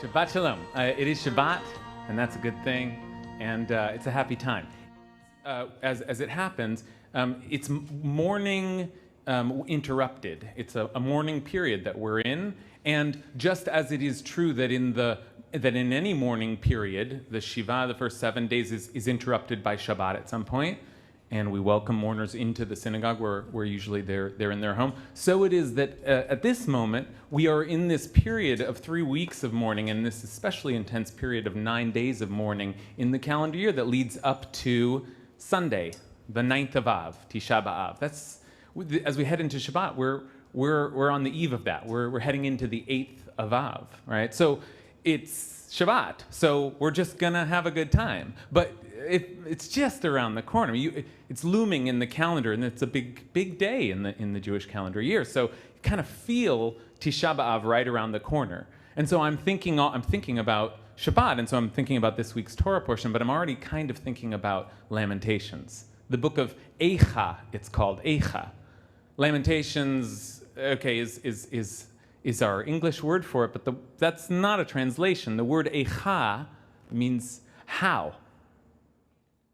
Shabbat Shalom. It is Shabbat, and that's a good thing, and it's a happy time. As it happens, it's mourning interrupted. It's a mourning period that we're in, and just as it is true that in any mourning period, the Shiva, the first 7 days, is interrupted by Shabbat at some point, and we welcome mourners into the synagogue where usually they're in their home. So it is that at this moment, we are in this period of 3 weeks of mourning, and this especially intense period of 9 days of mourning in the calendar year that leads up to Sunday, the 9th of Av, Tisha B'av. That's, as we head into Shabbat, we're on the eve of that. We're heading into the 8th of Av, right? So it's Shabbat, so we're just gonna have a good time. But it's just around the corner. It's looming in the calendar, and it's a big day in the Jewish calendar year. So you kind of feel Tisha B'av right around the corner. And so I'm thinking about Shabbat, and so I'm thinking about this week's Torah portion, but I'm already kind of thinking about Lamentations. The book of Eikha, it's called Eikha. Lamentations, okay, is our English word for it, but that's not a translation. The word Eikha means how.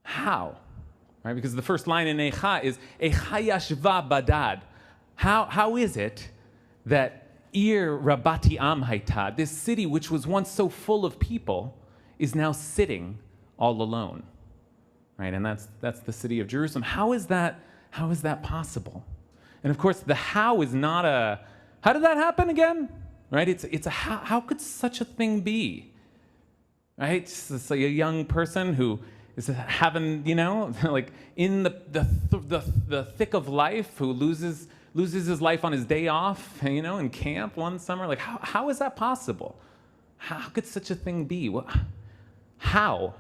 How? Right? Because the first line in Eikha is Eikha yashva badad. How is it that Ir Rabati Am Haita, this city which was once so full of people, is now sitting all alone? Right? And that's the city of Jerusalem. How is that possible? And of course, the how is not a how did that happen again? Right? It's a how could such a thing be? Right? It's like a young person who is having, like in the thick of life, who loses his life on his day off, in camp one summer. Like, how is that possible? How could such a thing be? How?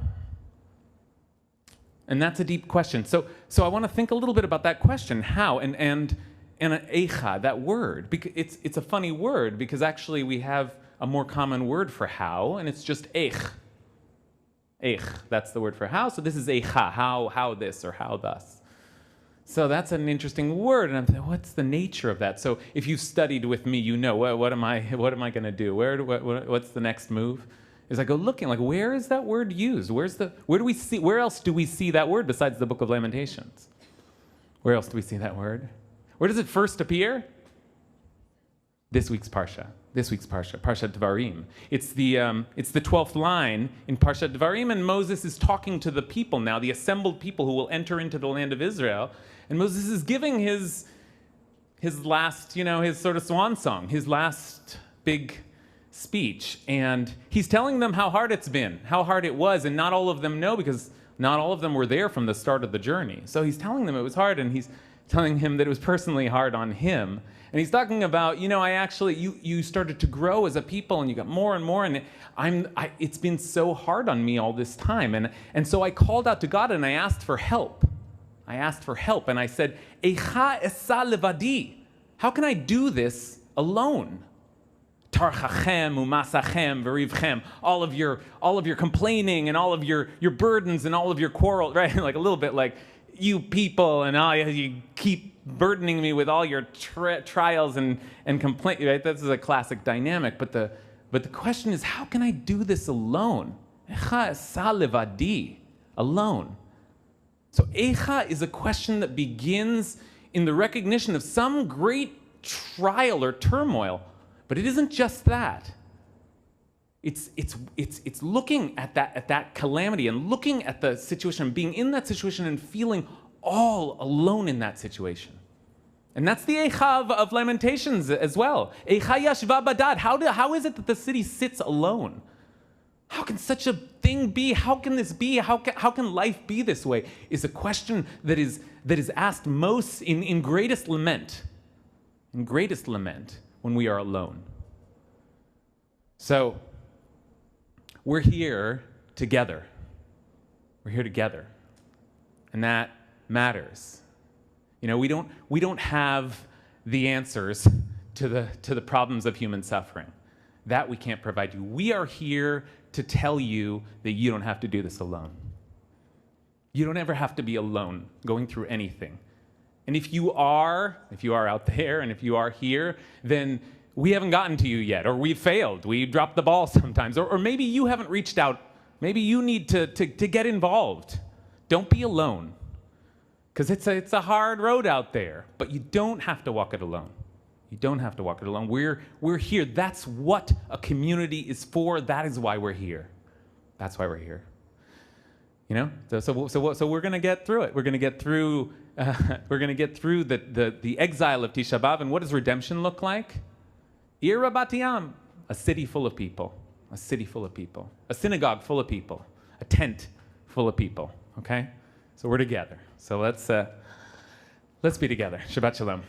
And that's a deep question. So I want to think a little bit about that question, how, and Eikha, that word. Because it's a funny word, because actually we have a more common word for how, and it's just Eich. Eich, that's the word for how. So this is Eikha, how this or how thus. So that's an interesting word, and I'm thinking, what's the nature of that? So if you've studied with me, you know what am I going to do? What's the next move? Is I go looking, like, where is that word used? Where else do we see that word besides the book of Lamentations? Where else do we see that word? Where does it first appear? This week's Parsha, Parsha Devarim. It's the 12th line in Parsha Devarim, and Moses is talking to the people now, the assembled people who will enter into the land of Israel, and Moses is giving his last, his sort of swan song, his last big speech, and he's telling them how hard it's been, how hard it was, and not all of them know, because not all of them were there from the start of the journey. So he's telling them it was hard, and he's telling him that it was personally hard on him. And he's talking about, you started to grow as a people, and you got more and more, and it's been so hard on me all this time. And so I called out to God, and I asked for help. And I said, Eikha esa levadi. How can I do this alone? Tarchachem umasachem verivchem. All of your complaining and all of your burdens and all of your quarrel, right? Like a little bit like, you people, and you keep burdening me with all your trials and complaints, right? This is a classic dynamic, but the question is, how can I do this alone? Eikha esa levadi, alone. So Eikha is a question that begins in the recognition of some great trial or turmoil, but it isn't just that. It's looking at that calamity and looking at the situation, being in that situation and feeling all alone in that situation. And that's the Eikha of Lamentations as well. Eikha yashva badad. How is it that the city sits alone? How can such a thing be? How can this be? How can life be this way? Is a question that is asked most in greatest lament. In greatest lament when we are alone. So we're here together. We're here together. And that matters. We don't have the answers to the problems of human suffering. That we can't provide you. We are here to tell you that you don't have to do this alone. You don't ever have to be alone going through anything. And if you are out there and if you are here, then we haven't gotten to you yet, or we've failed. We dropped the ball sometimes, or maybe you haven't reached out. Maybe you need to get involved. Don't be alone, because it's a hard road out there, but you don't have to walk it alone. You don't have to walk it alone. We're here. That's what a community is for. That is why we're here. That's why we're here. You know. So we're going to get through it. We're going to get through. We're going to get through the exile of Tisha B'av. And what does redemption look like? Ir Rabat Yam, a city full of people. A city full of people. A synagogue full of people. A tent full of people. Okay. So we're together. So let's be together. Shabbat Shalom.